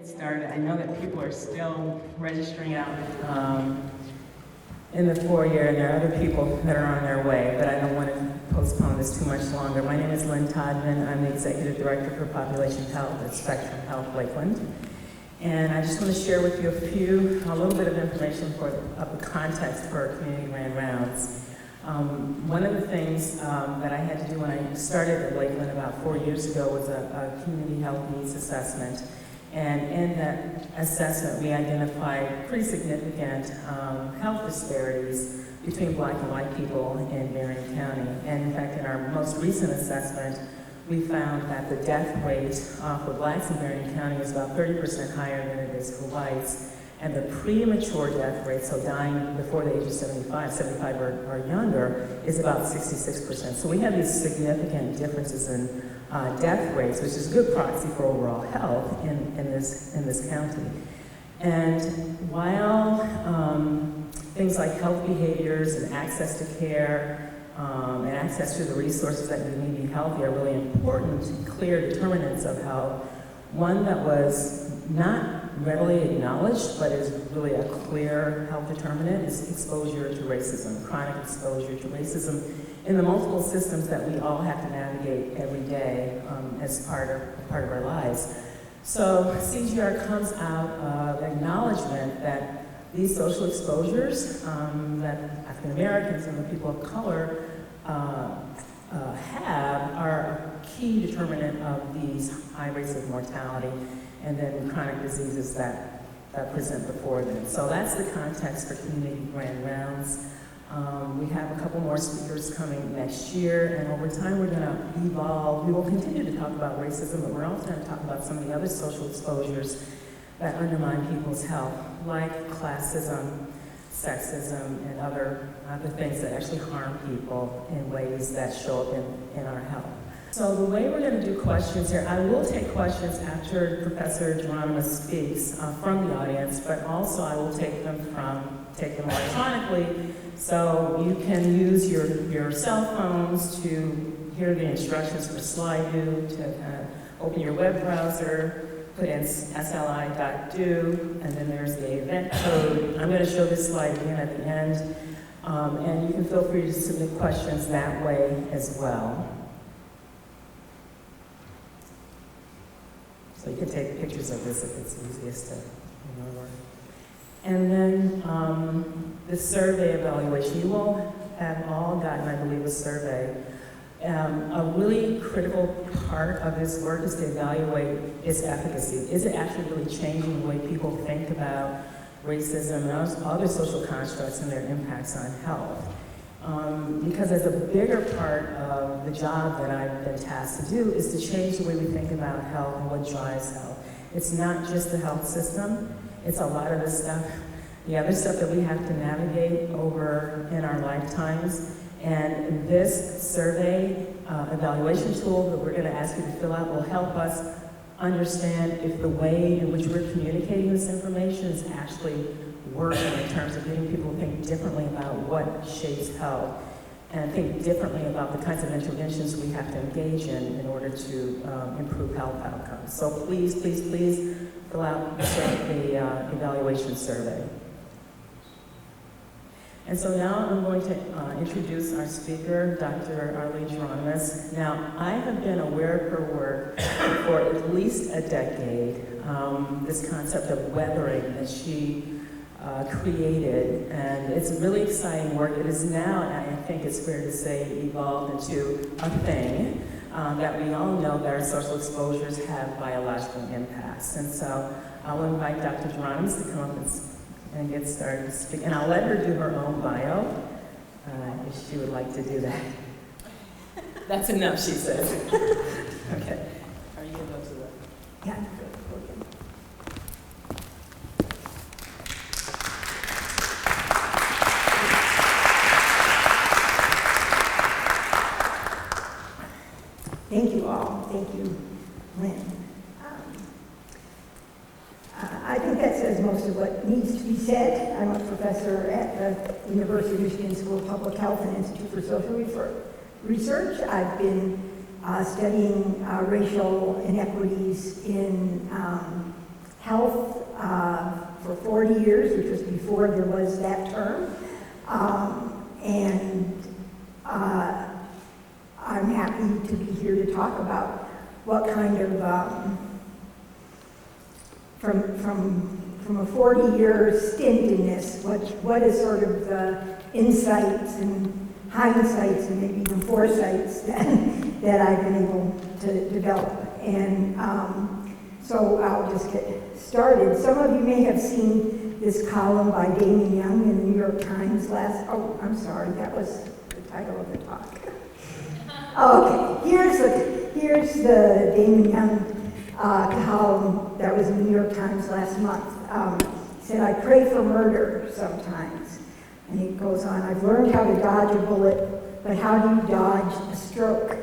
Started. I know that people are still registering out in the foyer, and there are other people that are on their way, but I don't want to postpone this too much longer. My name is Lynn Todman. I'm the Executive Director for Population Health at Spectrum Health Lakeland. And I just want to share with you a little bit of information of the context for our community grand rounds. One of the things that I had to do when I started at Lakeland about 4 years ago was a community health needs assessment. And in that assessment, we identified pretty significant health disparities between Black and white people in Marion County. And in fact, in our most recent assessment, we found that the death rate for Blacks in Marion County is about 30% higher than it is for whites. And the premature death rate, so dying before the age of 75 or younger, is about 66%. So we have these significant differences in death rates, which is a good proxy for overall health in this county. And while things like health behaviors and access to care and access to the resources that you need to be healthy are really important, clear determinants of health, one that was not readily acknowledged, but is really a clear health determinant, is exposure to racism, chronic exposure to racism in the multiple systems that we all have to navigate every day as part of our lives. So CGR comes out of acknowledgement that these social exposures that African Americans and the people of color have are a key determinant of these high rates of mortality and then chronic diseases that present before them. So that's the context for community grand rounds. We have a couple more speakers coming next year, and over time we're going to evolve. We will continue to talk about racism, but we're also going to talk about some of the other social exposures that undermine people's health, like classism, sexism, and other things that actually harm people in ways that show up in our health. So the way we're going to do questions here, I will take questions after Professor Geronimus speaks from the audience, but also I will take them electronically, so you can use your cell phones to hear the instructions for slide view, to open your web browser, put in sli.do, and then there's the event code. I'm going to show this slide again at the end, and you can feel free to submit questions that way as well. So you can take pictures of this if it's easiest to remember. And then the survey evaluation. You all have all gotten, I believe, a survey. A really critical part of this work is to evaluate its efficacy. Is it actually really changing the way people think about racism and other social constructs and their impacts on health? Because as a bigger part of the job that I've been tasked to do is to change the way we think about health and what drives health. It's not just the health system, it's a lot of the stuff, the other stuff that we have to navigate over in our lifetimes. And this survey evaluation tool that we're going to ask you to fill out will help us understand if the way in which we're communicating this information is actually working in terms of getting people to think differently about what shapes health and think differently about the kinds of interventions we have to engage in order to improve health outcomes. So please, please, please fill out the evaluation survey. And so now I'm going to introduce our speaker, Dr. Arlene Geronimus. Now, I have been aware of her work for at least a decade, this concept of weathering that she created, and it's really exciting work. It is now, and I think it's fair to say, evolved into a thing that we all know that our social exposures have biological impacts. And so I'll invite Dr. Geronimus to come up and get started to speak. And I'll let her do her own bio, if she would like to do that. That's enough, she says. Okay. Are you going to go to the... Yeah. Thank you all. Thank you, Lynn. I think that says most of what needs to be said. I'm a professor at the University of Michigan School of Public Health and Institute for Social Research. I've been studying racial inequities in health 40 years, which was before there was that term. I'm happy to be here to talk about what kind of, from a 40-year stint in this, what is sort of the insights and hindsights and maybe even foresights that I've been able to develop. And so I'll just get started. Some of you may have seen this column by Damon Young in the New York Times I'm sorry, that was the title of the talk. Okay, here's the Damon Young column that was in the New York Times last month. He said, "I pray for murder sometimes." And he goes on, "I've learned how to dodge a bullet, but how do you dodge a stroke?"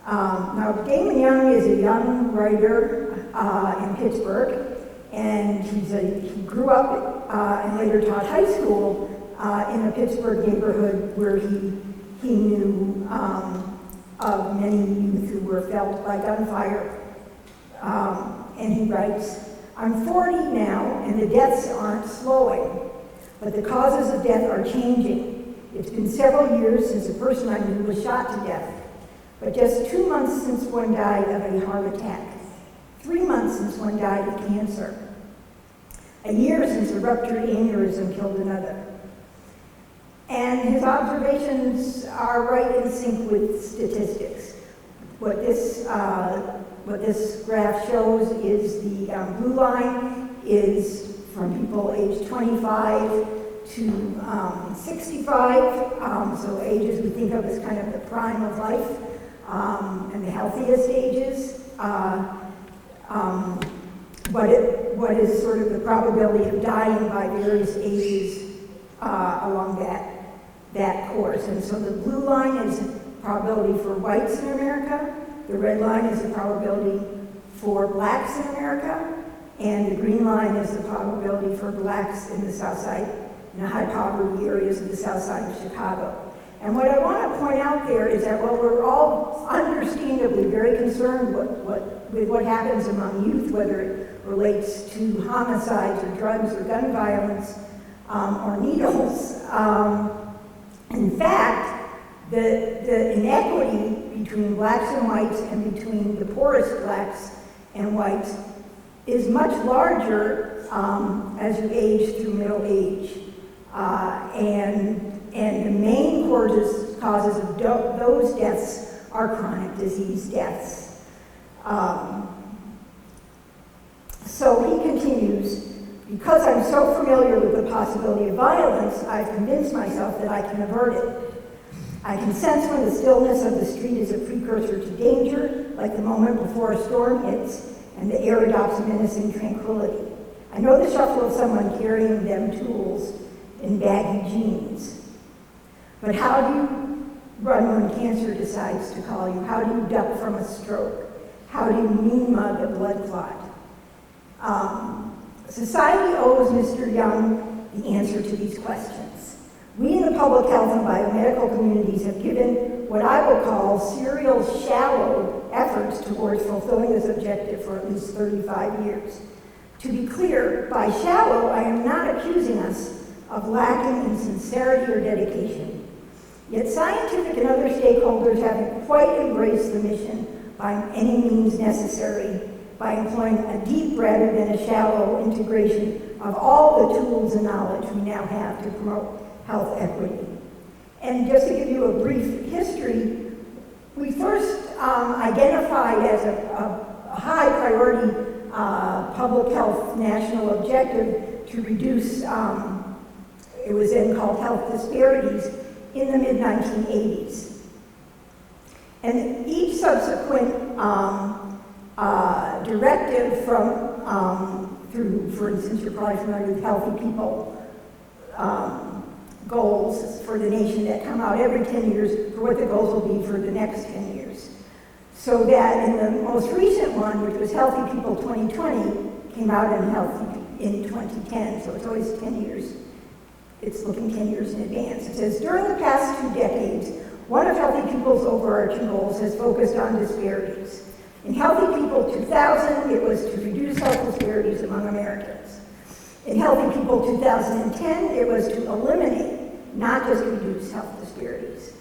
Now, Damon Young is a young writer in Pittsburgh, and he grew up and later taught high school in a Pittsburgh neighborhood where he knew of many youth who were felled by gunfire. And he writes, "I'm 40 now, and the deaths aren't slowing, but the causes of death are changing. It's been several years since a person I knew was shot to death, but just 2 months since one died of a heart attack, 3 months since one died of cancer, a year since a ruptured aneurysm killed another." And his observations are right in sync with statistics. What this graph shows is the blue line is from people aged 25 to 65, so ages we think of as kind of the prime of life, and the healthiest ages. What is sort of the probability of dying by various ages along that course. And so the blue line is probability for whites in America, the red line is the probability for blacks in America, and the green line is the probability for blacks in the South Side, in the high poverty areas of the South Side of Chicago. And what I want to point out there is that while we're all understandably very concerned with what happens among youth, whether it relates to homicides or drugs or gun violence or needles, in fact, the inequity between blacks and whites and between the poorest blacks and whites is much larger as you age through middle age. And the main causes of those deaths are chronic disease deaths. So he continues, "Because I'm so familiar with the possibility of violence, I've convinced myself that I can avert it. I can sense when the stillness of the street is a precursor to danger, like the moment before a storm hits and the air adopts a menacing tranquility. I know the shuffle of someone carrying them tools in baggy jeans. But how do you run when cancer decides to call you? How do you duck from a stroke? How do you mean mug a blood clot?" Society owes Mr. Young the answer to these questions. We in the public health and biomedical communities have given what I will call serial shallow efforts towards fulfilling this objective for at least 35 years. To be clear, by shallow, I am not accusing us of lacking in sincerity or dedication. Yet scientific and other stakeholders haven't quite embraced the mission by any means necessary, by employing a deep rather than a shallow integration of all the tools and knowledge we now have to promote health equity. And just to give you a brief history, we first identified as a high priority public health national objective to reduce, it was then called health disparities, in the mid-1980s. And each subsequent directive through, for instance, you're probably familiar with Healthy People goals for the nation that come out every 10 years for what the goals will be for the next 10 years. So that in the most recent one, which was Healthy People 2020, came out in 2010, so it's always 10 years. It's looking 10 years in advance. It says, during the past 2 decades, one of Healthy People's overarching goals has focused on disparities. In Healthy People 2000, it was to reduce health disparities among Americans. In Healthy People 2010, it was to eliminate, not just reduce health disparities.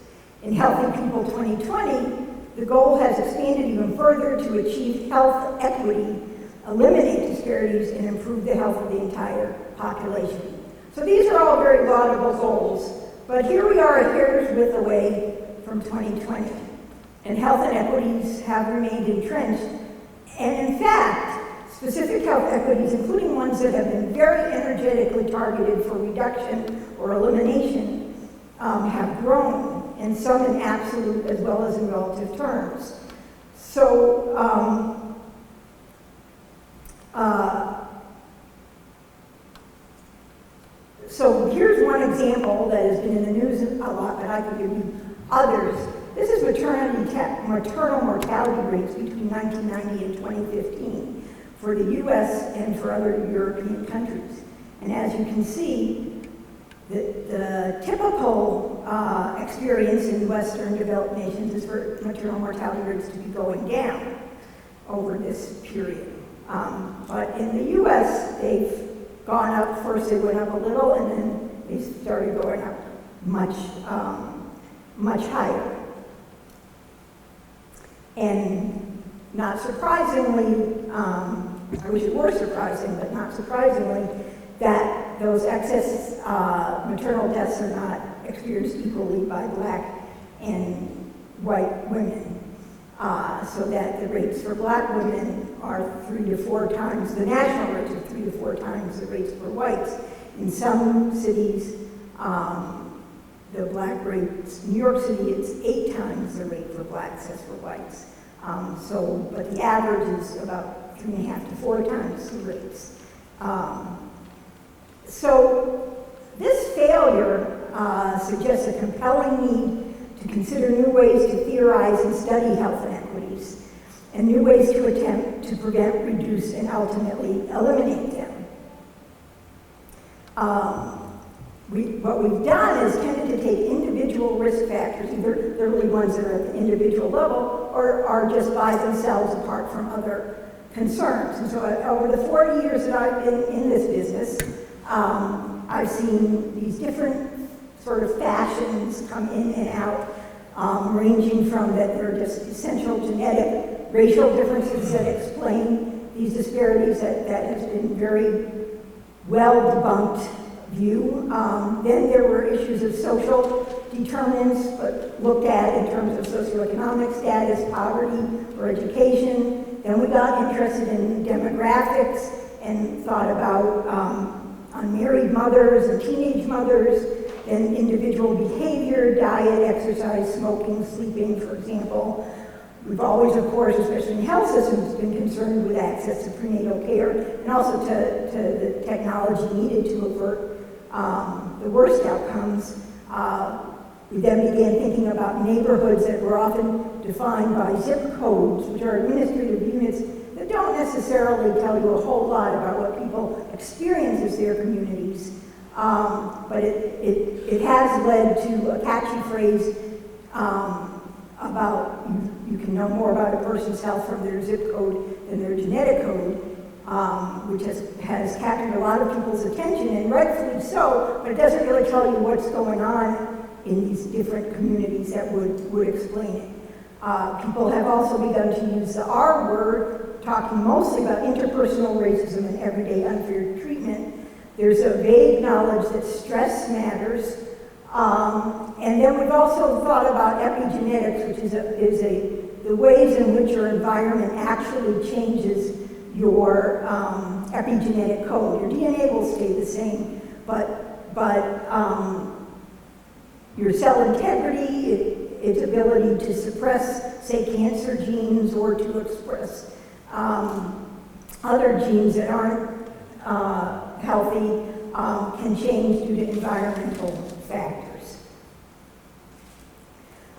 In Healthy People 2020, the goal has expanded even further to achieve health equity, eliminate disparities, and improve the health of the entire population. So these are all very laudable goals, but here we are a hair's width away from 2020, and health inequities have remained entrenched, and in fact, specific health equities, including ones that have been very energetically targeted for reduction or elimination, have grown, and some in absolute as well as in relative terms. So, so here's one example that has been in the news a lot, but I could give you others. This is maternal mortality rates between 1990 and 2015 for the US and for other European countries. And as you can see, the typical experience in Western developed nations is for maternal mortality rates to be going down over this period. But in the US, they've gone up. First they went up a little, and then they started going up much higher. And not surprisingly, I wish it were surprising, but not surprisingly, that those excess maternal deaths are not experienced equally by Black and white women. So that the rates for Black women are 3 to 4 times, the national rates are 3 to 4 times the rates for whites. In some cities, the Black rates, New York City, it's 8 times the rate for Blacks as for whites. But the average is about 3.5 to 4 times the rates. So this failure suggests a compelling need to consider new ways to theorize and study health inequities, and new ways to attempt to prevent, reduce, and ultimately eliminate them. What we've done is tended to take individual risk factors, either they're really ones that are at the individual level or are just by themselves apart from other concerns. And so over the 40 years that I've been in this business, I've seen these different sort of fashions come in and out, ranging from that there are just essential genetic, racial differences that explain these disparities that has been very well debunked view. Then there were issues of social determinants, but looked at in terms of socioeconomic status, poverty, or education. Then we got interested in demographics and thought about unmarried mothers and teenage mothers, and individual behavior, diet, exercise, smoking, sleeping, for example. We've always, of course, especially in health systems, been concerned with access to prenatal care and also to the technology needed to avert the worst outcomes. We then began thinking about neighborhoods that were often defined by zip codes, which are administrative units that don't necessarily tell you a whole lot about what people experience as their communities. But it has led to a catchy phrase about you can know more about a person's health from their zip code than their genetic code, which has captured a lot of people's attention, and rightfully so, but it doesn't really tell you what's going on in these different communities that would explain it. People have also begun to use the R word, talking mostly about interpersonal racism and everyday unfair treatment. There's a vague knowledge that stress matters. And then we've also thought about epigenetics, which is the ways in which your environment actually changes your epigenetic code. Your DNA will stay the same, but your cell integrity, its ability to suppress, say, cancer genes or to express other genes that aren't healthy can change due to environmental factors.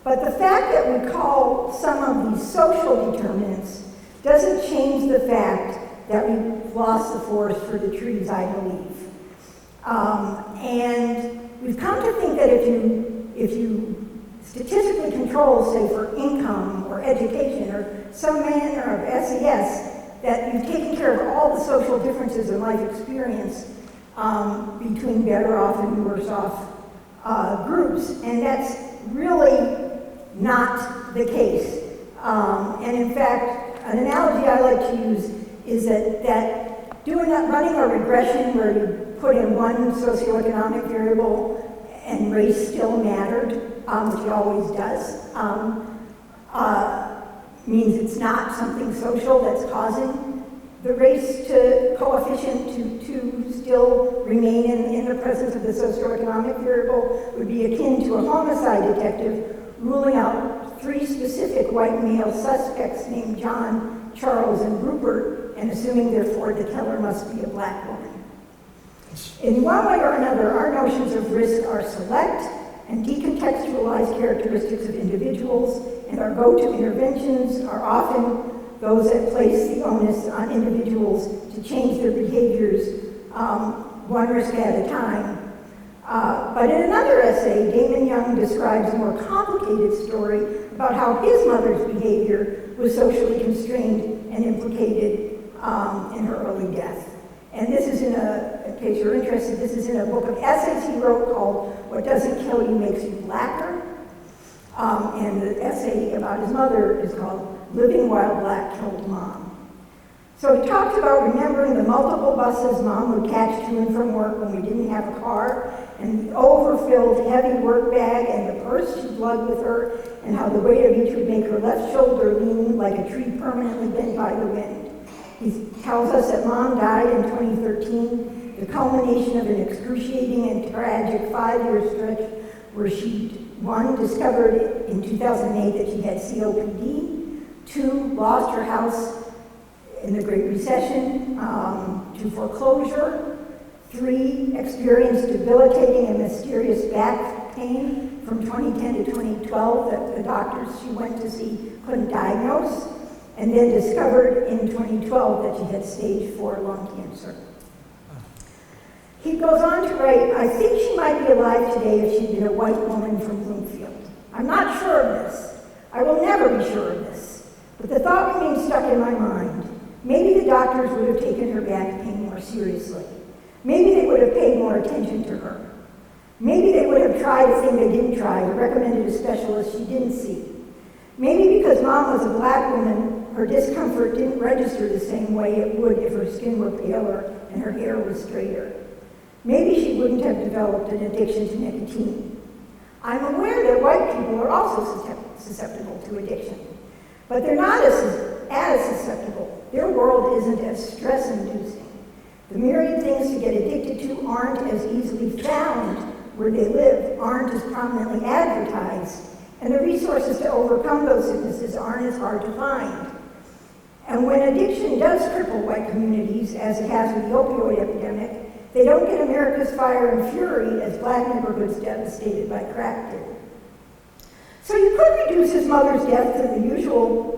But the fact that we call some of these social determinants doesn't change the fact that we've lost the forest for the trees, I believe. And we've come to think that if you statistically control, say, for income or education or some manner of SES, that you've taken care of all the social differences in life experience, between better off and worse off groups, and that's really not the case. And in fact, an analogy I like to use is that running a regression where you put in one socioeconomic variable and race still mattered, which it always does, means it's not something social that's causing the race to coefficient to still remain in the presence of the socioeconomic variable would be akin to a homicide detective ruling out 3 specific white male suspects named John, Charles, and Rupert, and assuming therefore the killer must be a black woman. In one way or another, our notions of risk are select and decontextualized characteristics of individuals, and our go-to interventions are often those that place the onus on individuals to change their behaviors one risk at a time. But in another essay, Damon Young describes a more complicated story about how his mother's behavior was socially constrained and implicated in her early death. And this is in case you're interested, this is in a book of essays he wrote called What Doesn't Kill You Makes You Blacker. And the essay about his mother is called Living While Black Killed Mom. So he talks about remembering the multiple buses Mom would catch to and from work when we didn't have a car, and the overfilled heavy work bag and the purse she lugged with her, and how the weight of each would make her left shoulder lean like a tree permanently bent by the wind. He tells us that Mom died in 2013, the culmination of an excruciating and tragic 5-year stretch where she, 1, discovered in 2008 that she had COPD, 2, lost her house in the Great Recession to foreclosure, 3, experienced debilitating and mysterious back pain from 2010 to 2012 that the doctors she went to see couldn't diagnose, and then discovered in 2012 that she had stage 4 lung cancer. He goes on to write, I think she might be alive today if she'd been a white woman from Bloomfield. I'm not sure of this. I will never be sure of this. But the thought remains stuck in my mind. Maybe the doctors would have taken her back pain more seriously. Maybe they would have paid more attention to her. Maybe they would have tried a thing they didn't try or recommended a specialist she didn't see. Maybe because Mom was a black woman, her discomfort didn't register the same way it would if her skin were paler and her hair was straighter. Maybe she wouldn't have developed an addiction to nicotine. I'm aware that white people are also susceptible to addiction, but they're not as susceptible. Their world isn't as stress-inducing. The myriad things to get addicted to aren't as easily found where they live, aren't as prominently advertised, and the resources to overcome those sicknesses aren't as hard to find. And when addiction does cripple white communities, as it has with the opioid epidemic, they don't get America's fire and fury as black neighborhoods devastated by crack did. So you could reduce his mother's death to the usual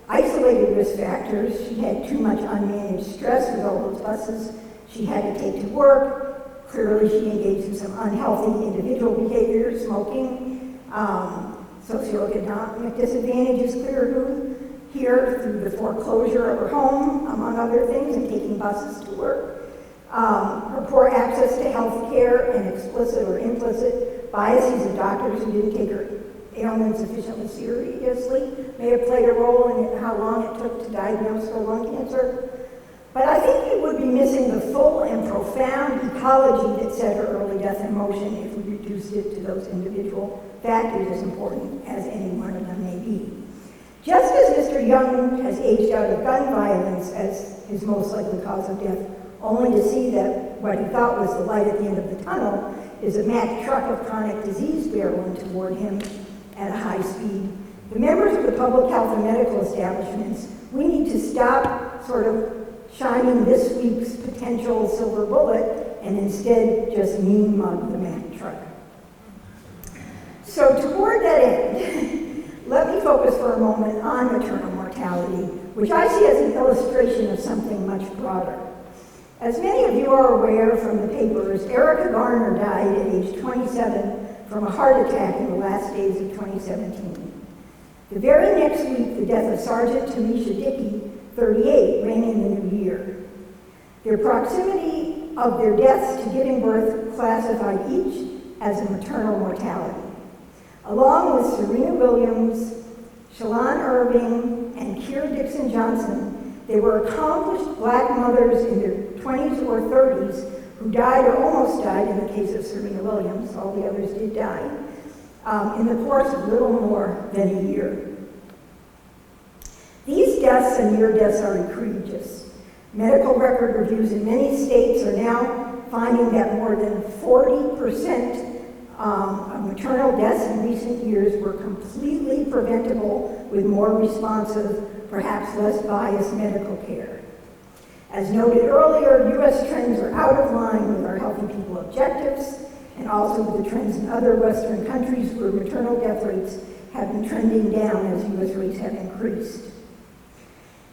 isolated risk factors. She had too much unmanaged stress with all those buses she had to take to work. Clearly she engaged in some unhealthy individual behavior, smoking. Socioeconomic disadvantages clear here through the foreclosure of her home, among other things, and taking buses to work. Her poor access to health care and explicit or implicit biases of doctors who didn't take her ailment sufficiently seriously may have played a role in how long it took to diagnose her lung cancer. But I think you would be missing the full and profound ecology that set her early death in motion if we reduced it to those individual factors, as important as any one of them may be. Just as Mr. Young has aged out of gun violence as his most likely cause of death, only to see that what he thought was the light at the end of the tunnel is a Mack truck of chronic disease barreling toward him at a high speed. The members of the public health and medical establishments, we need to stop sort of shining this week's potential silver bullet and instead just mean mug the Mack truck. So toward that end, let me focus for a moment on maternal mortality, which I see as an illustration of something much broader. As many of you are aware from the papers, Erica Garner died at age 27 from a heart attack in the last days of 2017. The very next week, the death of Sergeant Tamisha Dickey, 38, rang in the new year. Their proximity of their deaths to giving birth classified each as a maternal mortality. Along with Serena Williams, Shalon Irving, and Keira Dixon Johnson, they were accomplished black mothers in their 20s or 30s who died or almost died, in the case of Serena Williams, all the others did die, in the course of little more than a year. These deaths and near deaths are egregious. Medical record reviews in many states are now finding that more than 40% of maternal deaths in recent years were completely preventable with more responsive, perhaps less biased medical care. As noted earlier, U.S. trends are out of line with our Healthy People objectives, and also with the trends in other Western countries where maternal death rates have been trending down as U.S. rates have increased.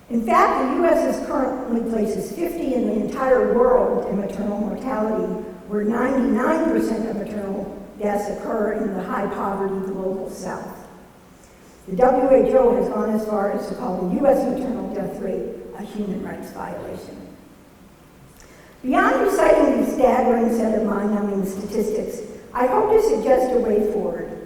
In fact, the U.S. currently places 50 in the entire world in maternal mortality, where 99% of maternal deaths occur in the high-poverty global South. The WHO has gone as far as to call the U.S. maternal death rate a human rights violation. Beyond reciting these staggering set of mind-numbing statistics, I hope to suggest a way forward.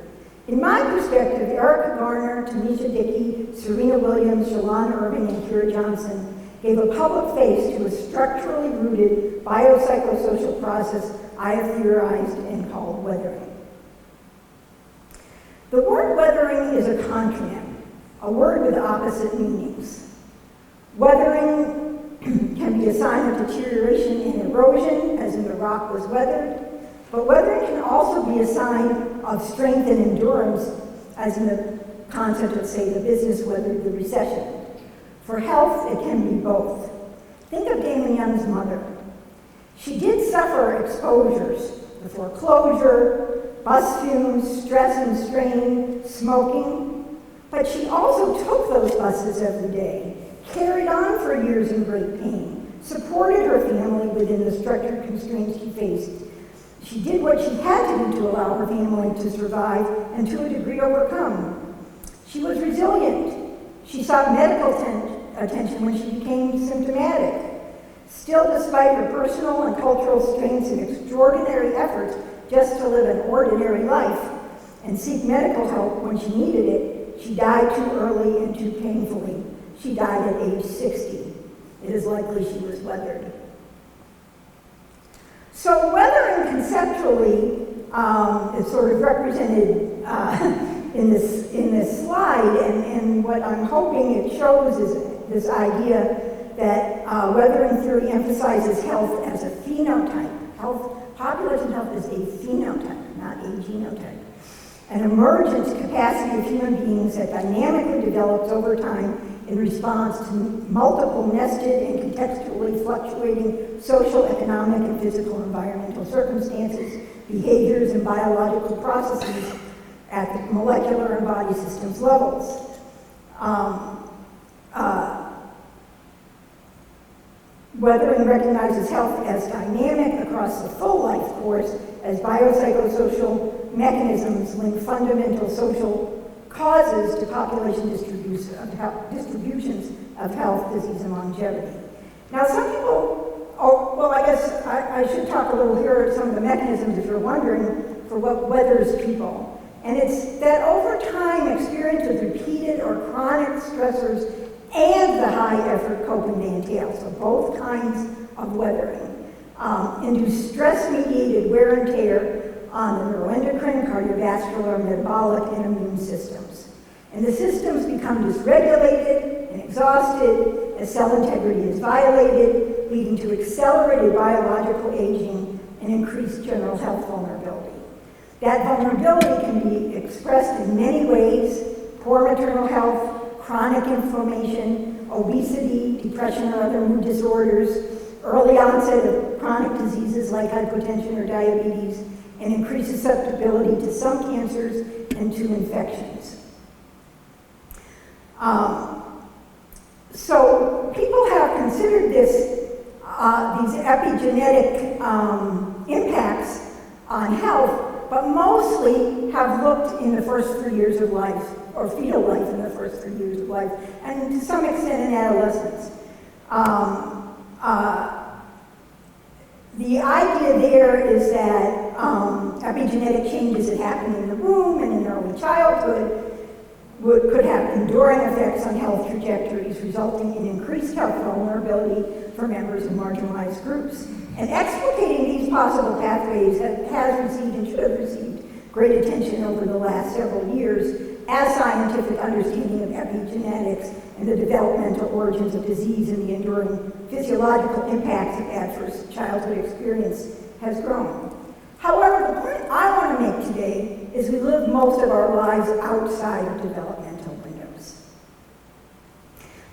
In my perspective, Erica Garner, Tamisha Dickey, Serena Williams, Shalon Irving, and Keira Johnson gave a public face to a structurally rooted biopsychosocial process I have theorized and called weathering. The word weathering is a contronym, a word with opposite meanings. Weathering can be a sign of deterioration and erosion, as in the rock was weathered, but weathering can also be a sign of strength and endurance, as in the concept of, say, the business weathered the recession. For health, it can be both. Think of Damon Young's mother. She did suffer exposures, the foreclosure, bus fumes, stress and strain, smoking, but she also took those buses every day, carried on for years in great pain, supported her family within the structured constraints she faced. She did what she had to do to allow her family to survive and to a degree overcome. She was resilient. She sought medical attention when she became symptomatic. Still, despite her personal and cultural strengths and extraordinary efforts just to live an ordinary life and seek medical help when she needed it, she died too early and too painfully. She died at age 60. It is likely she was weathered. So weathering conceptually is sort of represented in this slide, and what I'm hoping it shows is this idea that weathering theory emphasizes health as a phenotype. Population health is a phenotype, not a genotype. An emergent capacity of human beings that dynamically develops over time in response to multiple nested and contextually fluctuating social, economic, and physical environmental circumstances, behaviors, and biological processes at the molecular and body systems levels. Weathering recognizes health as dynamic across the full life course as biopsychosocial mechanisms link fundamental social causes to population distributions of health, disease, and longevity. Now, some people, I guess I should talk a little here about some of the mechanisms, if you're wondering, for what weathers people. And it's that over time, experience with repeated or chronic stressors and the high effort coping they entail, so both kinds of weathering, induce stress-mediated wear and tear on the neuroendocrine, cardiovascular, metabolic, and immune systems. And the systems become dysregulated and exhausted as cell integrity is violated, leading to accelerated biological aging and increased general health vulnerability. That vulnerability can be expressed in many ways: poor maternal health, chronic inflammation, obesity, depression or other mood disorders, early onset of chronic diseases like hypertension or diabetes, and increased susceptibility to some cancers and to infections. So people have considered these epigenetic impacts on health, but mostly have looked in the first 3 years of life, or fetal life in the first 3 years of life, and to some extent in adolescence. The idea there is that epigenetic changes that happen in the womb and in early childhood could have enduring effects on health trajectories, resulting in increased health vulnerability for members of marginalized groups. And explicating these possible pathways has received and should have received great attention over the last several years as scientific understanding of epigenetics and the developmental origins of disease and the enduring physiological impacts of adverse childhood experience has grown. However, the point I want to make today is we live most of our lives outside of developmental windows.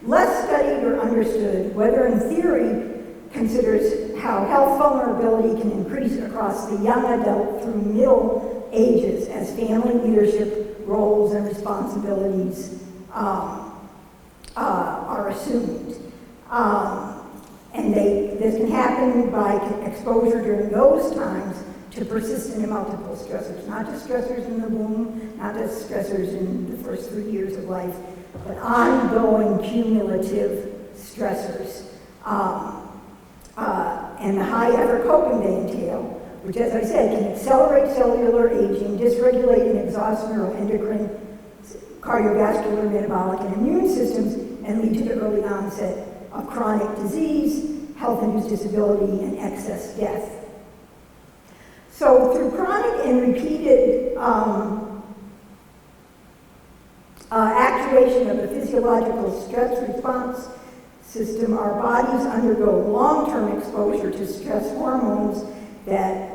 Less studied or understood, whether in theory considers how health vulnerability can increase across the young adult through middle ages as family leadership roles and responsibilities are assumed. And this can happen by exposure during those times to persistent and multiple stressors, not just stressors in the womb, not just stressors in the first 3 years of life, but ongoing cumulative stressors. And the high effort coping they entail, which, as I said, can accelerate cellular aging, dysregulate and exhaust neuroendocrine, cardiovascular, metabolic, and immune systems, and lead to the early onset of chronic disease, health-induced disability, and excess death. So through chronic and repeated actuation of the physiological stress response system, our bodies undergo long-term exposure to stress hormones that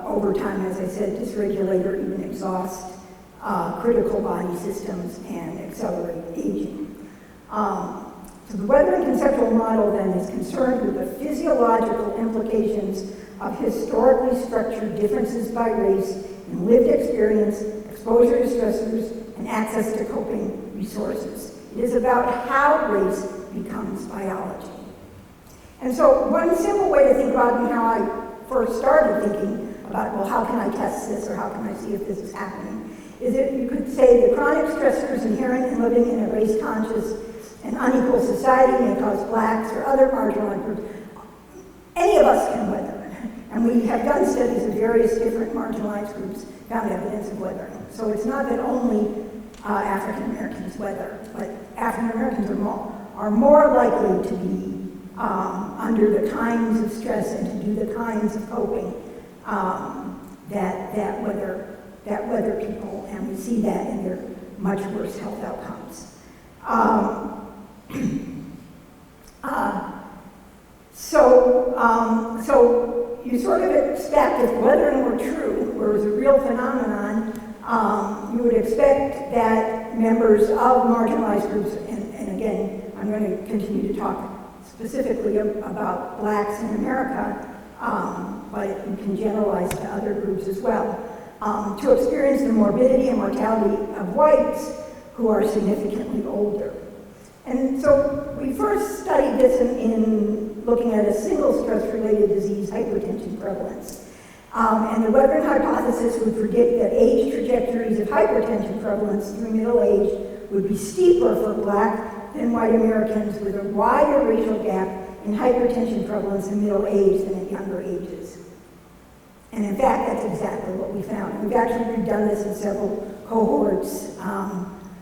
over time, as I said, dysregulate or even exhaust critical body systems and accelerate aging. So the Weathering conceptual model then is concerned with the physiological implications of historically structured differences by race in lived experience, exposure to stressors, and access to coping resources. It is about how race becomes biology. And so one simple way to think about it, and how I first started thinking about, well, how can I test this, or how can I see if this is happening, is that you could say the chronic stressors inherent in living in a race-conscious and unequal society may cause blacks or other marginalized groups. Any of us can weather it. And we have done studies of various different marginalized groups, found evidence of weathering. So it's not that only African Americans weather, but African Americans are more likely to be under the kinds of stress and to do the kinds of coping that weather people, and we see that in their much worse health outcomes. So you sort of expect, if weathering were true, or was a real phenomenon, you would expect that members of marginalized groups, and again, I'm going to continue to talk specifically about blacks in America, but you can generalize to other groups as well, to experience the morbidity and mortality of whites who are significantly older. And so we first studied this in looking at a single stress-related disease, hypertension prevalence. And the Weathering hypothesis would predict that age trajectories of hypertension prevalence through middle age would be steeper for Black than white Americans, with a wider racial gap in hypertension prevalence in middle age than in younger ages. And in fact, that's exactly what we found. We've actually done this in several cohorts,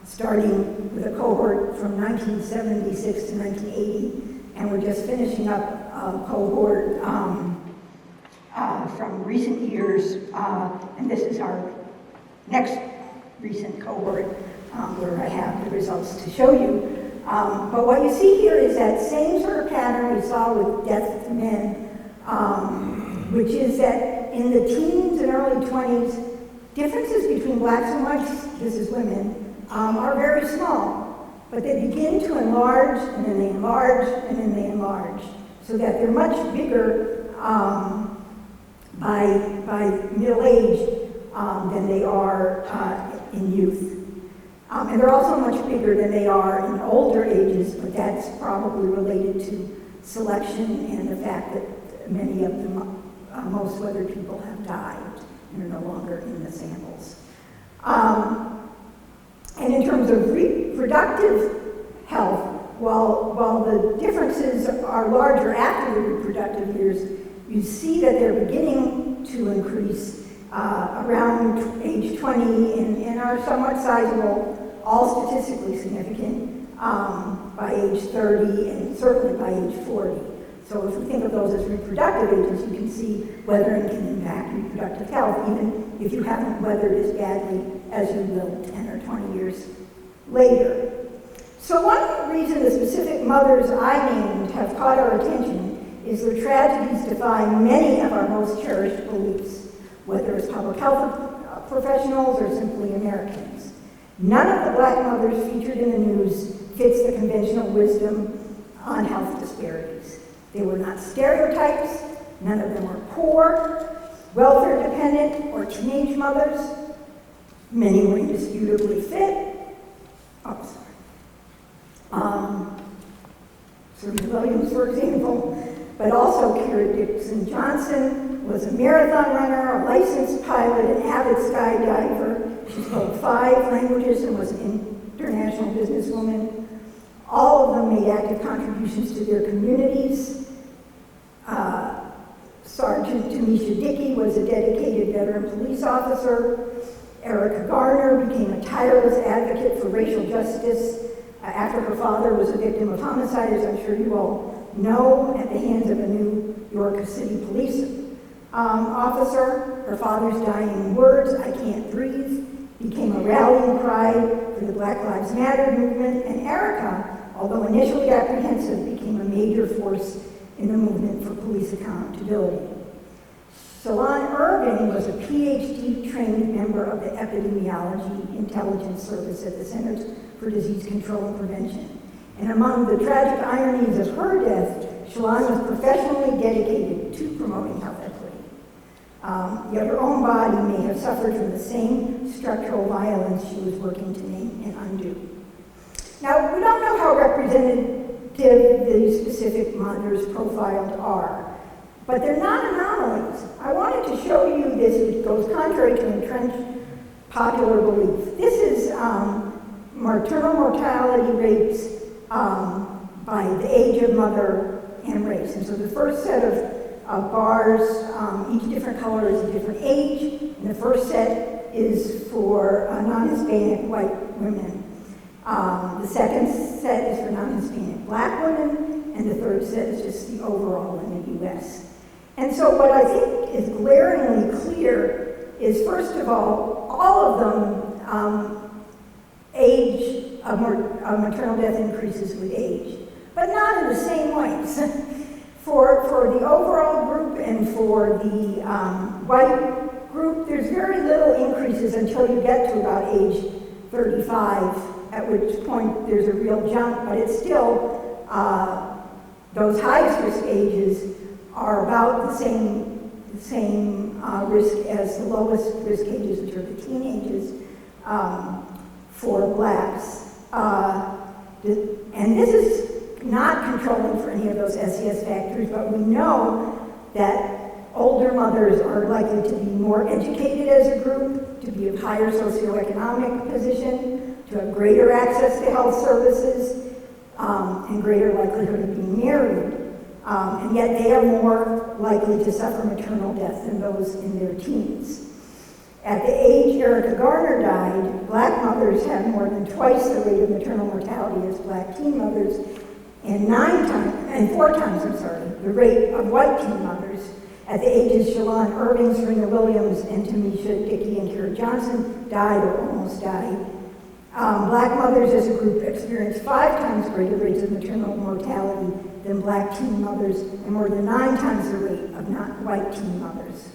starting with a cohort from 1976 to 1980, and we're just finishing up a cohort from recent years, and this is our next recent cohort where I have the results to show you. But what you see here is that same sort of pattern we saw with death to men, which is that in the teens and early 20s, differences between blacks and whites, this is women, are very small, but they begin to enlarge, and then they enlarge, and then they enlarge, so that they're much bigger by middle age than they are in youth. And they're also much bigger than they are in older ages, but that's probably related to selection and the fact that many of them, most weathered people have died and are no longer in the samples. And in terms of reproductive health, while the differences are larger after the reproductive years, you see that they're beginning to increase around age 20 and are somewhat sizable, all statistically significant, by age 30 and certainly by age 40. So if we think of those as reproductive ages, you can see weathering can impact reproductive health, even if you haven't weathered as badly as you will 10 or 20 years later. So one reason the specific mothers I named have caught our attention is their tragedies defy many of our most cherished beliefs, whether as public health professionals or simply Americans. None of the Black mothers featured in the news fits the conventional wisdom on health disparities. They were not stereotypes, none of them were poor, welfare dependent, or teenage mothers. Many were indisputably fit. Serena Williams, for example, but also Kira Dixon Johnson was a marathon runner, a licensed pilot, an avid skydiver. She spoke 5 languages and was an international businesswoman. All of them made active contributions to their communities. Sergeant Tamisha Dickey was a dedicated veteran police officer. Erica Garner became a tireless advocate for racial justice after her father was a victim of homicide, as I'm sure you all know, at the hands of a New York City police officer. Her father's dying words, "I can't breathe," became a rallying cry for the Black Lives Matter movement, and Erica, although initially apprehensive, became a major force in the movement for police accountability. Shalon Irving was a PhD-trained member of the Epidemiology Intelligence Service at the Centers for Disease Control and Prevention. And among the tragic ironies of her death, Shalon was professionally dedicated to promoting health equity. Yet her own body may have suffered from the same structural violence she was working to name and undo. Now, we don't know how representative these specific mothers profiled are, but they're not anomalies. I wanted to show you this, which goes contrary to entrenched popular belief. This is maternal mortality rates by the age of mother and race. And so the first set of bars, each different color is a different age, and the first set is for non-Hispanic white women. The second set is for non-Hispanic Black women, and the third set is just the overall in the U.S. And so what I think is glaringly clear is, first of all of them, age of maternal death increases with age, but not in the same ways. For the overall group and for the white group, there's very little increases until you get to about age 35, at which point there's a real jump, but it's still, those highest risk ages are about the same risk as the lowest risk ages, which are the teen ages, for Blacks. And this is not controlling for any of those SES factors, but we know that older mothers are likely to be more educated as a group, to be of higher socioeconomic position, to have greater access to health services, and greater likelihood of being married. And yet they are more likely to suffer maternal death than those in their teens. At the age Erica Garner died, Black mothers had more than twice the rate of maternal mortality as Black teen mothers, and 4 times the rate of white teen mothers. At the ages Shalon Irving, Serena Williams, and Tamisha Dickey and Kira Johnson died or almost died. Black mothers as a group experienced 5 times greater rates of maternal mortality than Black teen mothers, and more than 9 times the rate of white teen mothers.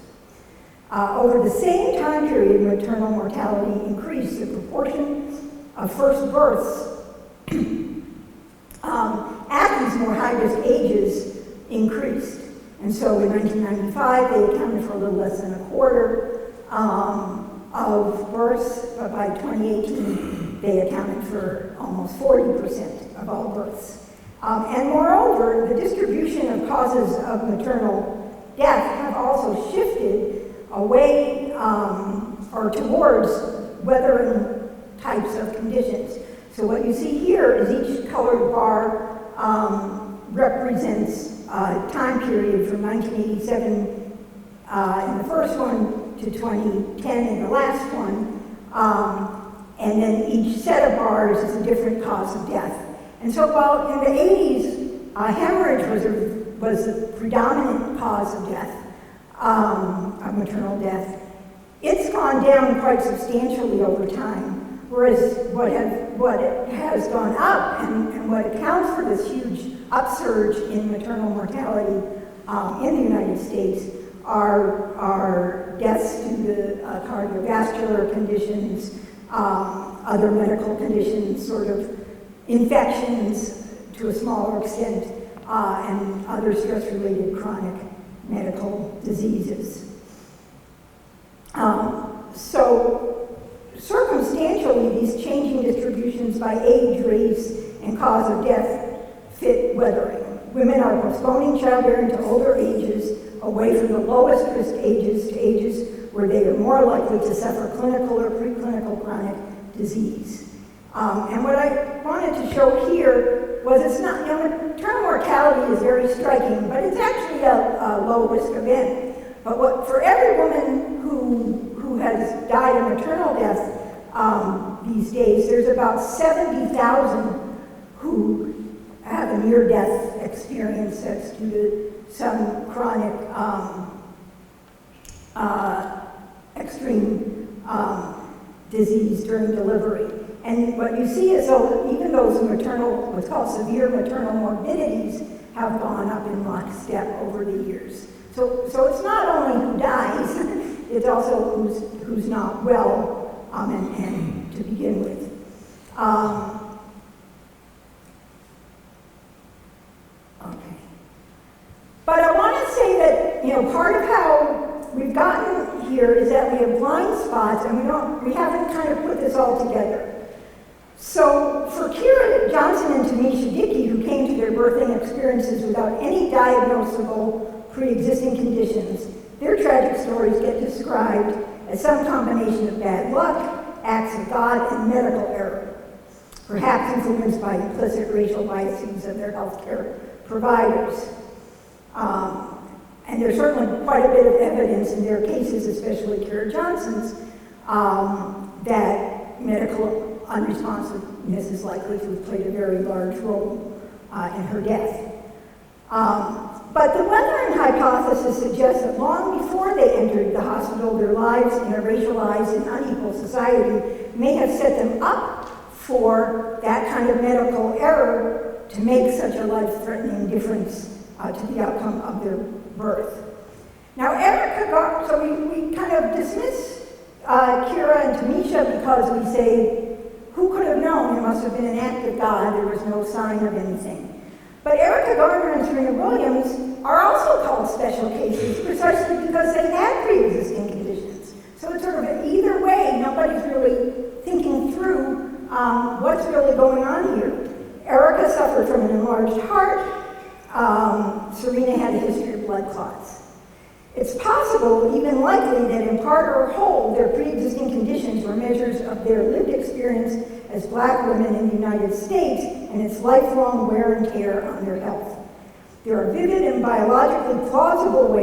Over the same time period, maternal mortality increased. The proportion of first births at these more high-risk ages increased. And so in 1995, they accounted for a little less than a quarter of births, but by 2018, they accounted for almost 40% of all births. And moreover, the distribution of causes of maternal death have also shifted away or towards weathering types of conditions. So what you see here is each colored bar represents time period from 1987 in the first one to 2010 in the last one. And then each set of bars is a different cause of death. And so while in the 80s, hemorrhage was the predominant cause of death, of maternal death, it's gone down quite substantially over time. Whereas what has gone up and what accounts for this huge upsurge in maternal mortality in the United States are deaths due to cardiovascular conditions, other medical conditions, sort of infections to a smaller extent, and other stress-related chronic medical diseases. So circumstantially, these changing distributions by age, race, and cause of death fit weathering. Women are postponing childbearing to older ages, away from the lowest risk ages to ages where they are more likely to suffer clinical or preclinical chronic disease. And what I wanted to show here was it's not, maternal mortality is very striking, but it's actually a low risk event. But for every woman who has died of maternal death these days, there's about 70,000 who have a near-death experience that's due to some chronic extreme disease during delivery. And what you see is even those maternal, what's called severe maternal morbidities, have gone up in lockstep over the years. So it's not only who dies, it's also who's not well, and to begin with. Okay. But I want to say that, part of how we've gotten here is that we have blind spots and we haven't kind of put this all together. So for Kira Johnson and Tanisha Dickey, who came to their birthing experiences without any diagnosable pre-existing conditions, their tragic stories get described as some combination of bad luck, acts of God, and medical error, perhaps influenced by implicit racial biases of their healthcare providers. And there's certainly quite a bit of evidence in their cases, especially Kira Johnson's, that medical unresponsiveness is likely to have played a very large role in her death. But the weathering hypothesis suggests that long before they entered the hospital, their lives in a racialized and unequal society may have set them up for that kind of medical error to make such a life-threatening difference to the outcome of their birth. Now, so we kind of dismiss Kira and Tanisha because we say, who could have known? It must have been an act of God. There was no sign of anything. But Erica Garner and Serena Williams are also called special cases precisely because they had pre-existing conditions. So it's sort of either way, nobody's really thinking through what's really going on here. Erica suffered from an enlarged heart. Serena had a history of blood clots. It's possible, even likely, that in part or whole, their pre-existing conditions were measures of their lived experience as Black women in the United States and its lifelong wear and tear on their health. There are vivid and biologically plausible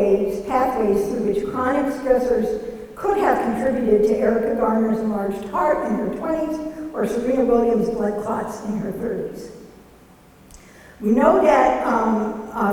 pathways through which chronic stressors could have contributed to Erica Garner's enlarged heart in her 20s or Serena Williams' blood clots in her 30s. We know that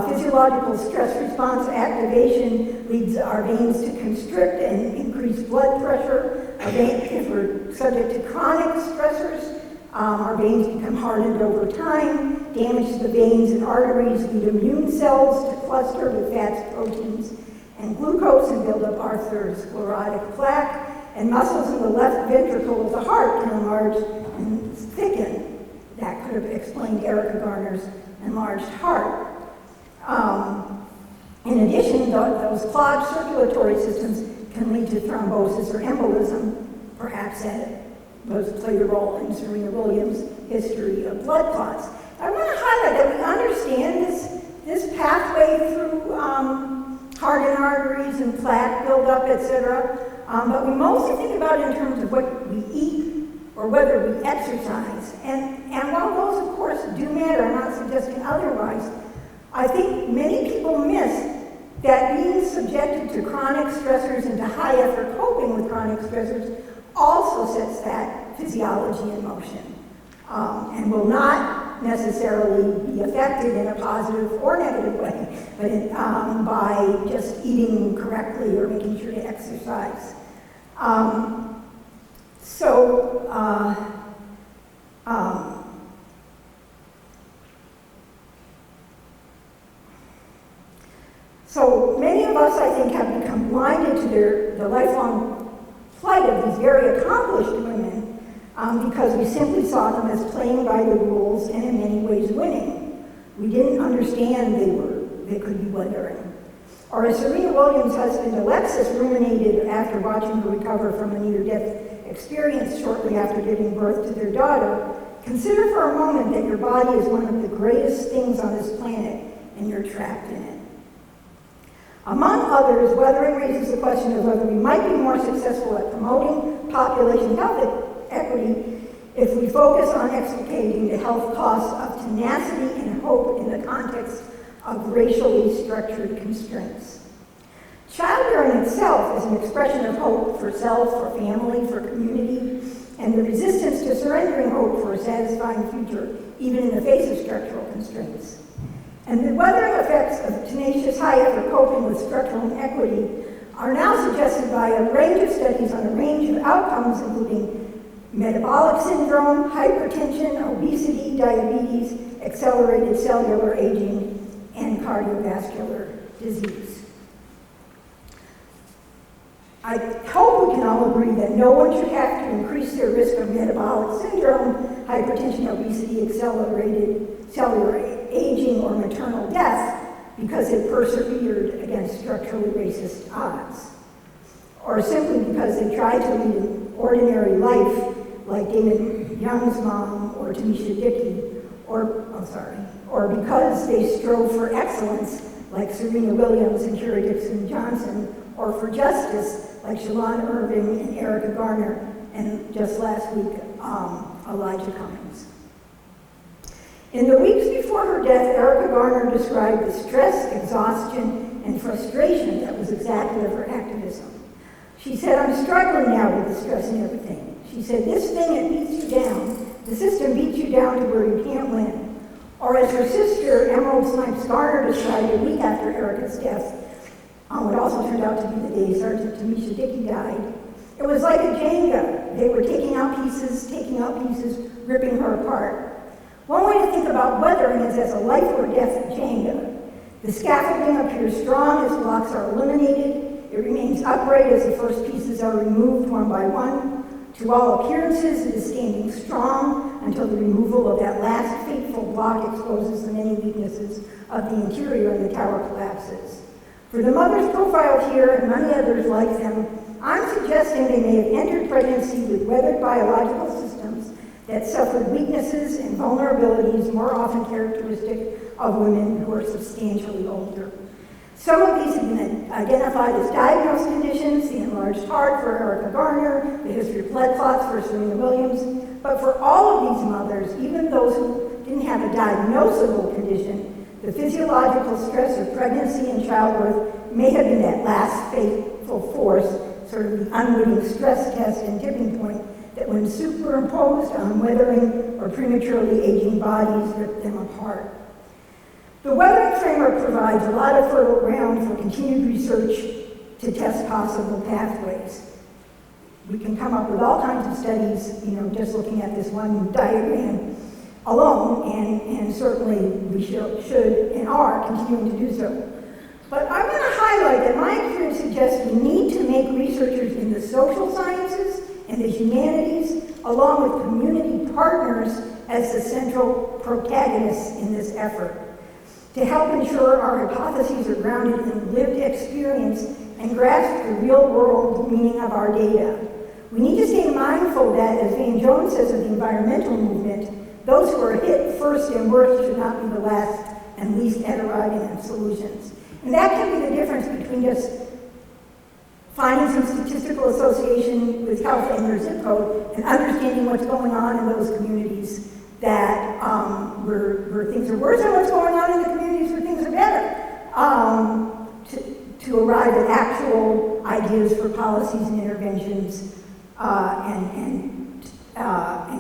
physiological stress response activation leads our veins to constrict and increase blood pressure. If we're subject to chronic stressors, our veins become hardened over time. Damage to the veins and arteries lead immune cells to cluster with fats, proteins, and glucose and build up atherosclerotic plaque. And muscles in the left ventricle of the heart can enlarge and thicken. That could have explained Erica Garner's enlarged heart. In addition, those clogged circulatory systems can lead to thrombosis or embolism. Perhaps that played a role in Serena Williams' history of blood clots. I want to highlight that we understand this pathway through hardened arteries and plaque buildup, etc. But we mostly think about it in terms of what we eat or whether we exercise. And while those, of course, do matter, I'm not suggesting otherwise, I think many people miss that being subjected to chronic stressors and to high effort coping with chronic stressors also sets that physiology in motion, and will not necessarily be affected in a positive or negative way, but by just eating correctly or making sure to exercise. So many of us, I think, have become blinded to the lifelong plight of these very accomplished women because we simply saw them as playing by the rules and in many ways winning. We didn't understand they could be withering. Or as Serena Williams' husband Alexis ruminated after watching her recover from a near-death experience shortly after giving birth to their daughter, consider for a moment that your body is one of the greatest things on this planet and you're trapped in it. Among others, weathering raises the question of whether we might be more successful at promoting population health equity if we focus on explicating the health costs of tenacity and hope in the context of racially structured constraints. Childbearing itself is an expression of hope for self, for family, for community, and the resistance to surrendering hope for a satisfying future, even in the face of structural constraints. And the weathering effects of tenacious high-effort coping with structural inequity are now suggested by a range of studies on a range of outcomes, including metabolic syndrome, hypertension, obesity, diabetes, accelerated cellular aging, and cardiovascular disease. I hope we can all agree that no one should have to increase their risk of metabolic syndrome, hypertension, obesity, accelerated cellular aging, or maternal death because they persevered against structurally racist odds, or simply because they tried to lead an ordinary life like Damon Young's mom or Tamisha Dickey, or because they strove for excellence like Serena Williams and Kira Dixon Johnson, or for justice like Shalon Irving and Erica Garner, and just last week, Elijah Cummings. In the weeks before her death, Erica Garner described the stress, exhaustion, and frustration that was exactly of her activism. She said, "I'm struggling now with the stress and everything." She said, "This thing, it beats you down. The system beats you down to where you can't win." Or as her sister, Emerald Snipes Garner, described a week after Erica's death, it also turned out to be the day Sergeant Tamisha Dickey died. It was like a Jenga. They were taking out pieces, ripping her apart. One way to think about weathering is as a life or death Jenga. The scaffolding appears strong as blocks are eliminated. It remains upright as the first pieces are removed one by one. To all appearances, it is standing strong until the removal of that last fateful block exposes the many weaknesses of the interior and the tower collapses. For the mothers profiled here and many others like them, I'm suggesting they may have entered pregnancy with weathered biological systems that suffered weaknesses and vulnerabilities more often characteristic of women who are substantially older. Some of these have been identified as diagnosed conditions: the enlarged heart for Erica Garner, the history of blood clots for Serena Williams. But for all of these mothers, even those who didn't have a diagnosable condition, the physiological stress of pregnancy and childbirth may have been that last fateful force, sort of the unwitting stress test and tipping point that when superimposed on weathering or prematurely aging bodies, ripped them apart. The weathering framework provides a lot of fertile ground for continued research to test possible pathways. We can come up with all kinds of studies, just looking at this one diagram alone, and certainly we should and are continuing to do so. But I'm going to highlight that my experience suggests we need to make researchers in the social sciences and the humanities, along with community partners, as the central protagonists in this effort, to help ensure our hypotheses are grounded in lived experience and grasp the real-world meaning of our data. We need to stay mindful that, as Van Jones says of the environmental movement, those who are hit first and worst should not be the last and least heterogeneous of solutions. And that can be the difference between just finding some statistical association with health and your zip code and understanding what's going on in those communities that where things are worse and what's going on in the communities where things are better, to arrive at actual ideas for policies and interventions and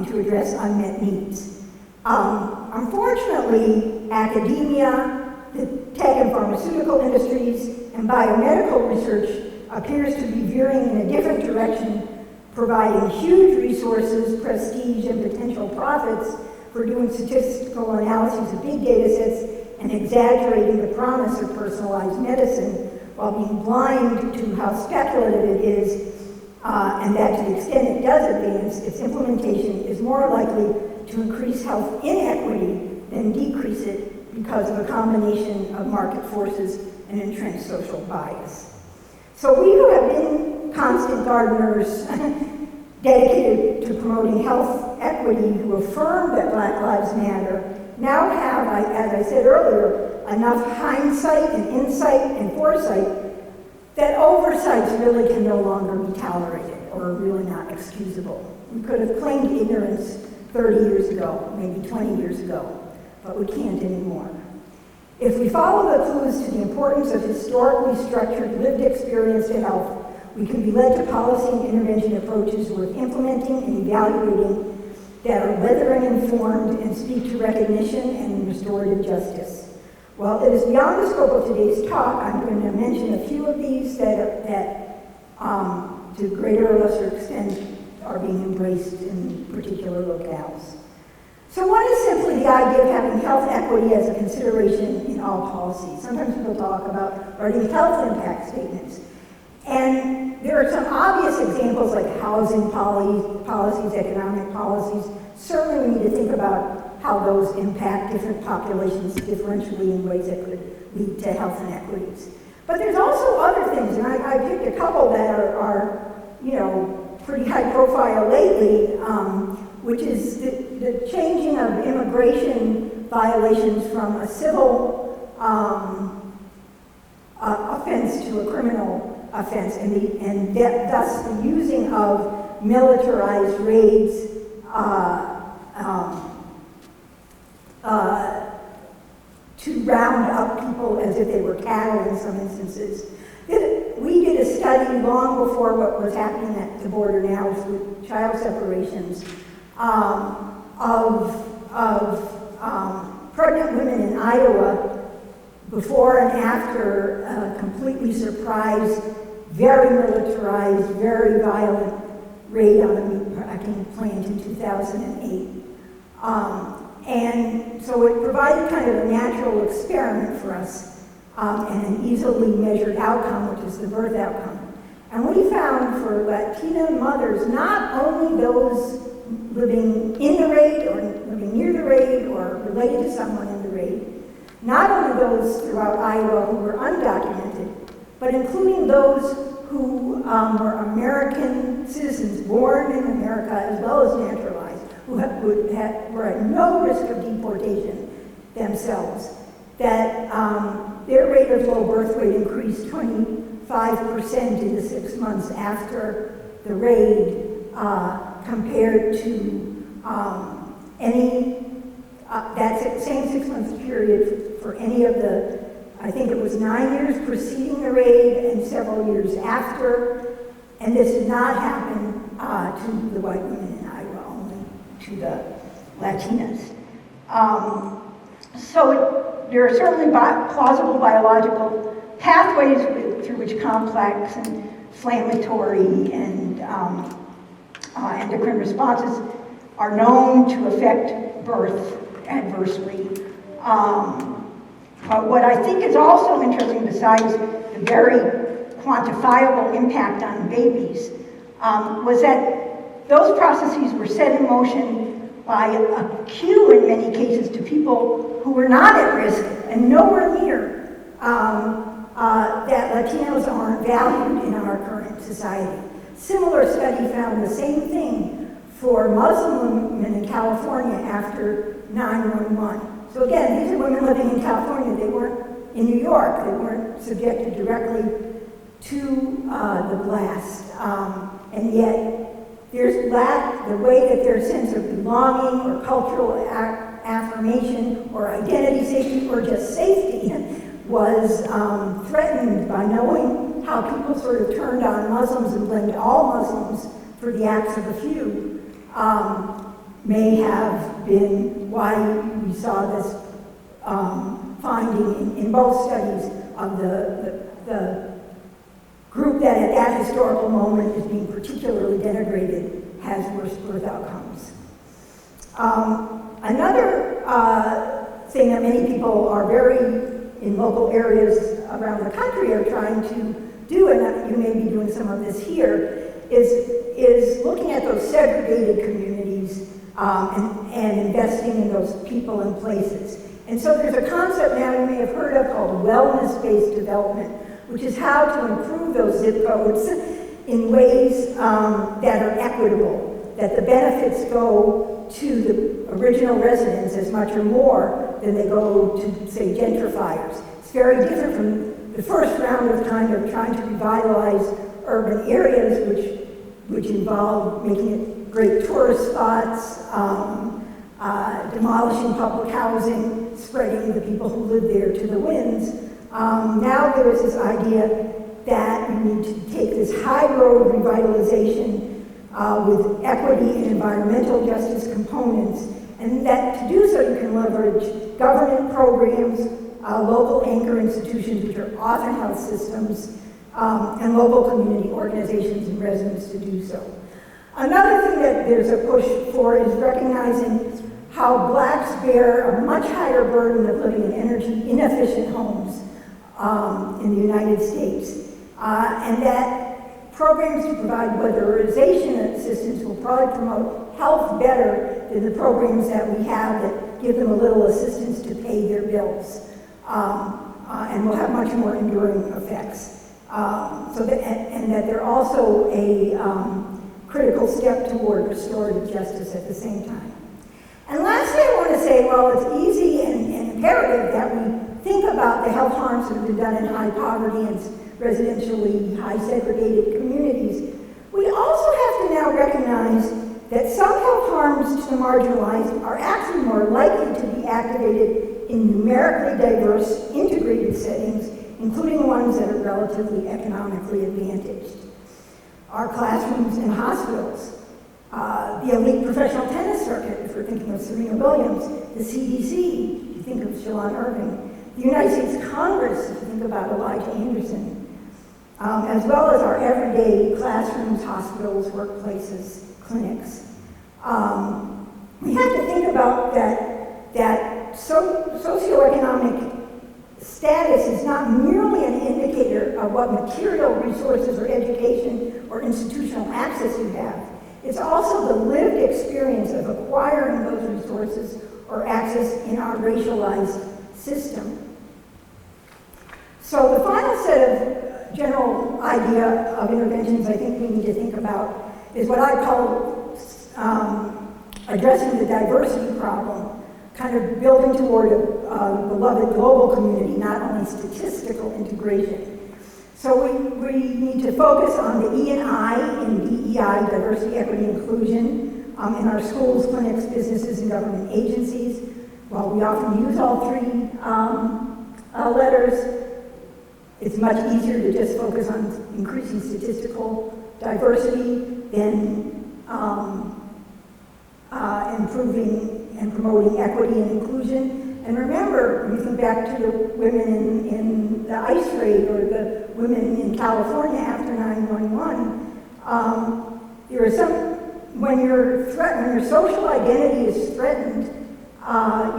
to address unmet needs. Unfortunately, academia, the tech and pharmaceutical industries, and biomedical research appears to be veering in a different direction, providing huge resources, prestige, and potential profits for doing statistical analyses of big data sets and exaggerating the promise of personalized medicine while being blind to how speculative it is, and that to the extent it does advance, its implementation is more likely to increase health inequity than decrease it because of a combination of market forces and entrenched social bias. So we who have been constant gardeners dedicated to promoting health equity, who affirm that Black Lives Matter, now have, as I said earlier, enough hindsight and insight and foresight that oversights really can no longer be tolerated or are really not excusable. We could have claimed ignorance 30 years ago, maybe 20 years ago, but we can't anymore. If we follow the clues to the importance of historically structured lived experience to health, we can be led to policy and intervention approaches worth implementing and evaluating that are weathering-informed and speak to recognition and restorative justice. While it is beyond the scope of today's talk, I'm going to mention a few of these that to greater or lesser extent, are being embraced in particular locales. So one is simply the idea of having health equity as a consideration in all policies. Sometimes people talk about writing health impact statements. And there are some obvious examples like housing policies, economic policies. Certainly we need to think about how those impact different populations differentially in ways that could lead to health inequities. But there's also other things, and I picked a couple that are pretty high profile lately, which is the changing of immigration violations from a civil offense to a criminal offense, and thus the using of militarized raids to round up people as if they were cattle in some instances. We did a study long before what was happening at the border now with child separations of pregnant women in Iowa before and after a completely surprised, very militarized, very violent raid on a meat packing plant in 2008. And so it provided kind of a natural experiment for us and an easily measured outcome, which is the birth outcome. And we found for Latina mothers, not only those living in the raid or living near the raid or related to someone in the raid, not only those throughout Iowa who were undocumented, but including those who were American citizens born in America as well as naturalized, who were at no risk of deportation themselves, that their rate of low birth weight increased 25% in the 6 months after the raid compared to that same 6 months period for any of the, I think it was 9 years preceding the raid and several years after. And this did not happen to the white women in Iowa, only to the Latinas. There are certainly plausible biological pathways through which complex and inflammatory and endocrine responses are known to affect birth adversely. But what I think is also interesting, besides the very quantifiable impact on babies, was that those processes were set in motion by a cue in many cases to people who were not at risk and nowhere near that Latinos aren't valued in our current society. Similar study found the same thing for Muslim women in California after 9/11. So again, these are women living in California. They weren't in New York. They weren't subjected directly to the blast. And yet, there's the way that their sense of belonging or cultural affirmation or identity safety or just safety was threatened by knowing how people sort of turned on Muslims and blamed all Muslims for the acts of a few, may have been why we saw this finding in both studies of the group that at that historical moment is being particularly denigrated has worse birth outcomes. Another thing that many people are in local areas around the country are trying to do, and you may be doing some of this here, is looking at those segregated communities and investing in those people and places. And so there's a concept now you may have heard of called wellness-based development, which is how to improve those zip codes in ways that are equitable, that the benefits go to the original residents as much or more than they go to, say, gentrifiers. It's very different from the first round of kind of trying to revitalize urban areas, which involve making it great tourist spots, demolishing public housing, spreading the people who live there to the winds. Now there is this idea that you need to take this high road revitalization with equity and environmental justice components, and that to do so you can leverage government programs, local anchor institutions, which are often health systems, and local community organizations and residents to do so. Another thing that there's a push for is recognizing how blacks bear a much higher burden of living in energy inefficient homes in the United States, and that programs to provide weatherization assistance will probably promote health better than the programs that we have that give them a little assistance to pay their bills, and will have much more enduring effects. And that they're also a critical step toward restorative justice at the same time. And lastly, I want to say, well, it's easy and imperative that we think about the health harms that have been done in high poverty and residentially high segregated communities. We also have to now recognize that some health harms to the marginalized are actually more likely to be activated in numerically diverse integrated settings, including ones that are relatively economically advantaged. Our classrooms and hospitals, the elite professional tennis circuit, if we're thinking of Serena Williams, the CDC, if you think of Shalon Irving, the United States Congress, if you think about Elijah Anderson, as well as our everyday classrooms, hospitals, workplaces, clinics. We have to think about that socioeconomic status is not merely an indicator of what material resources or education or institutional access you have. It's also the lived experience of acquiring those resources or access in our racialized system. So the final set of general idea of interventions I think we need to think about is what I call addressing the diversity problem, kind of building toward a beloved global community, not only statistical integration. So we need to focus on the E&I in DEI, diversity, equity, inclusion, in our schools, clinics, businesses, and government agencies. While we often use all three letters, it's much easier to just focus on increasing statistical diversity than improving and promoting equity and inclusion. And remember, when you think back to the women in the ice raid or the women in California after 9/11, there is when your social identity is threatened,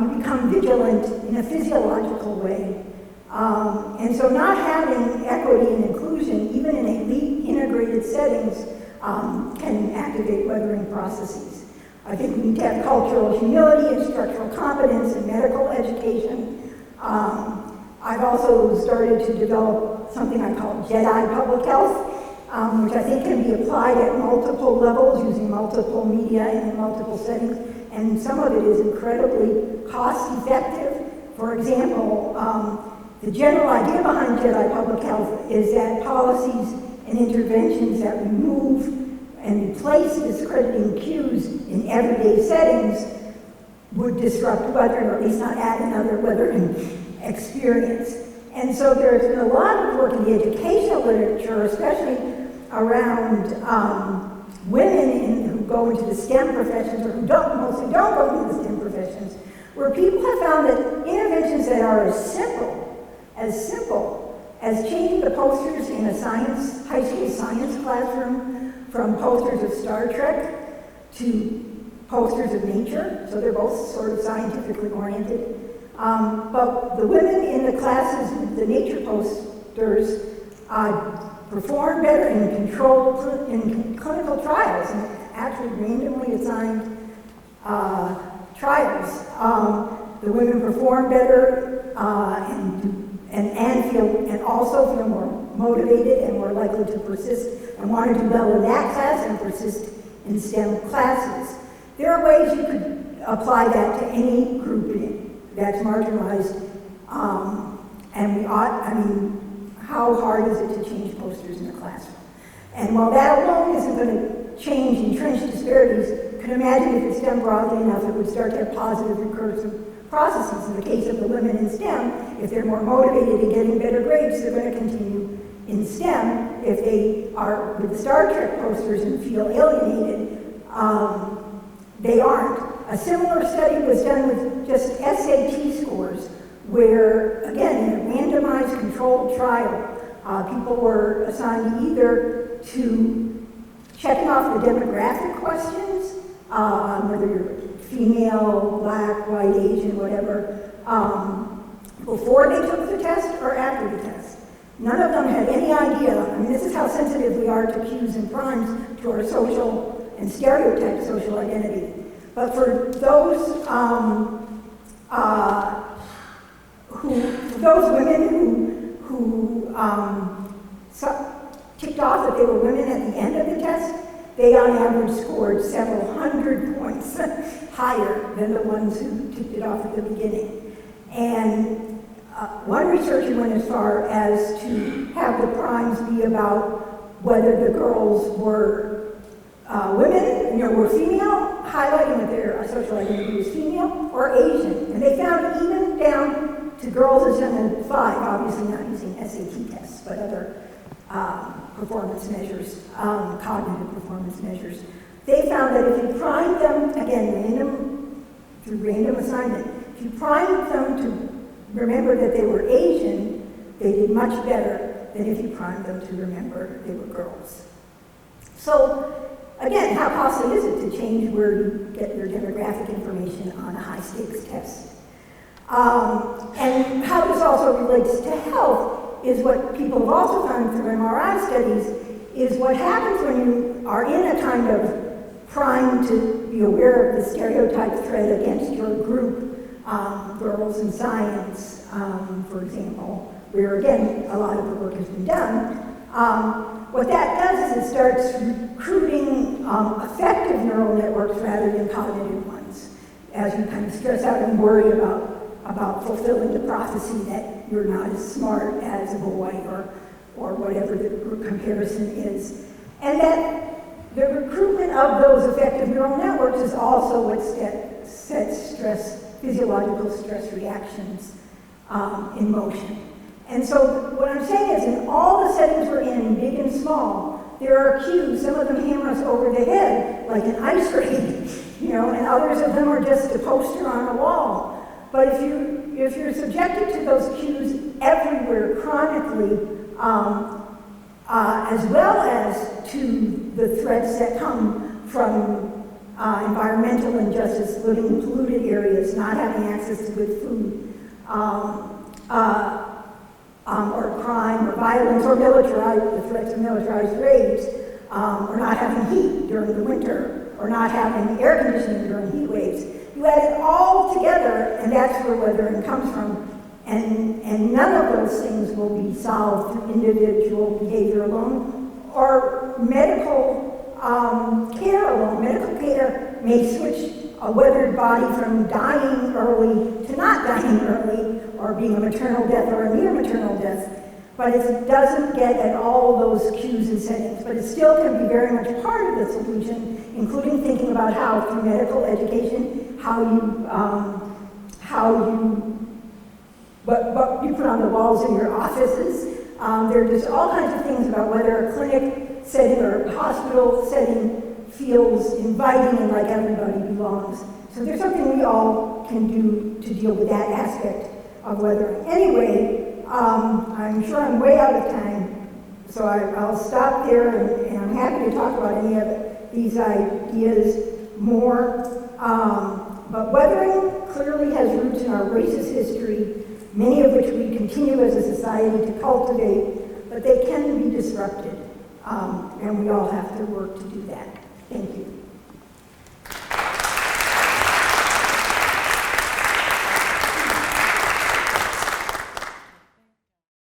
you become vigilant in a physiological way. And so not having equity and inclusion, even in elite integrated settings, can activate weathering processes. I think we need to have cultural humility and structural competence and medical education. I've also started to develop something I call Jedi public health, which I think can be applied at multiple levels using multiple media and in multiple settings. And some of it is incredibly cost effective. For example, the general idea behind Jedi public health is that policies and interventions that remove and replace discrediting cues in everyday settings would disrupt weathering, or at least not add another weathering experience. And so there's been a lot of work in the educational literature, especially around women who go into the STEM professions, or who mostly don't go into the STEM professions, where people have found that interventions that are as simple as changing the posters in a high school science classroom from posters of Star Trek to posters of nature, so they're both sort of scientifically oriented. But the women in the classes with the nature posters perform better in clinical trials, and actually randomly assigned trials. The women perform better and also feel more motivated and more likely to persist and want to do well in that class and persist in STEM classes. There are ways you could apply that to any grouping that's marginalized, how hard is it to change posters in the classroom? And while that alone isn't going to change entrenched disparities, you can imagine if it's done broadly enough, it would start to have positive recursive processes. In the case of the women in STEM, if they're more motivated and getting better grades, they're going to continue in STEM. If they are with the Star Trek posters and feel alienated, they aren't. A similar study was done with just SAT scores, where, again, in a randomized controlled trial, people were assigned either to checking off the demographic questions, whether you're female, black, white, Asian, whatever, before they took the test or after the test. None of them had any idea. I mean, this is how sensitive we are to cues and primes, to our social and stereotyped social identity. But for those women who ticked off that they were women at the end of the test, they on average scored several hundred points higher than the ones who ticked it off at the beginning. And one researcher went as far as to have the primes be about whether the girls were women, were female, highlighting that their social identity was female, or Asian. And they found even down to girls as young as 5, obviously not using SAT tests, but other performance measures, cognitive performance measures. They found that if you primed them, again, through random assignment, if you primed them to remember that they were Asian, they did much better than if you primed them to remember they were girls. So, again, how costly is it to change where you get your demographic information on a high-stakes test? And how this also relates to health is what people have also found through MRI studies, is what happens when you are in a kind of prime to be aware of the stereotype threat against your group, girls in science, for example, where, again, a lot of the work has been done. What that does is it starts recruiting effective neural networks rather than cognitive ones, as you kind of stress out and worry about fulfilling the prophecy that you're not as smart as a boy or whatever the group comparison is. And that the recruitment of those effective neural networks is also what sets physiological stress reactions in motion. And so what I'm saying is, in all the settings we're in, big and small, there are cues. Some of them hammer us over the head, like an ice raid, and others of them are just a poster on a wall. But if you're subjected to those cues everywhere chronically, as well as to the threats that come from environmental injustice, living in polluted areas, not having access to good food, or crime, or violence, or the threats of militarized raids, or not having heat during the winter, or not having air conditioning during heat waves. You add it all together, and that's where weathering comes from. And none of those things will be solved through individual behavior alone, or medical care alone. Medical care may switch a weathered body from dying early to not dying early, or being a maternal death or a near maternal death, but it doesn't get at all those cues and settings. But it still can be very much part of the solution, including thinking about how, through medical education, how you what you put on the walls in your offices. There are just all kinds of things about whether a clinic setting or a hospital setting feels inviting and like everybody belongs. So there's something we all can do to deal with that aspect of weathering. Anyway, I'm sure I'm way out of time, so I'll stop there, and I'm happy to talk about any of these ideas more. But weathering clearly has roots in our racist history, many of which we continue as a society to cultivate, but they can be disrupted, and we all have to work to do that. Thank you.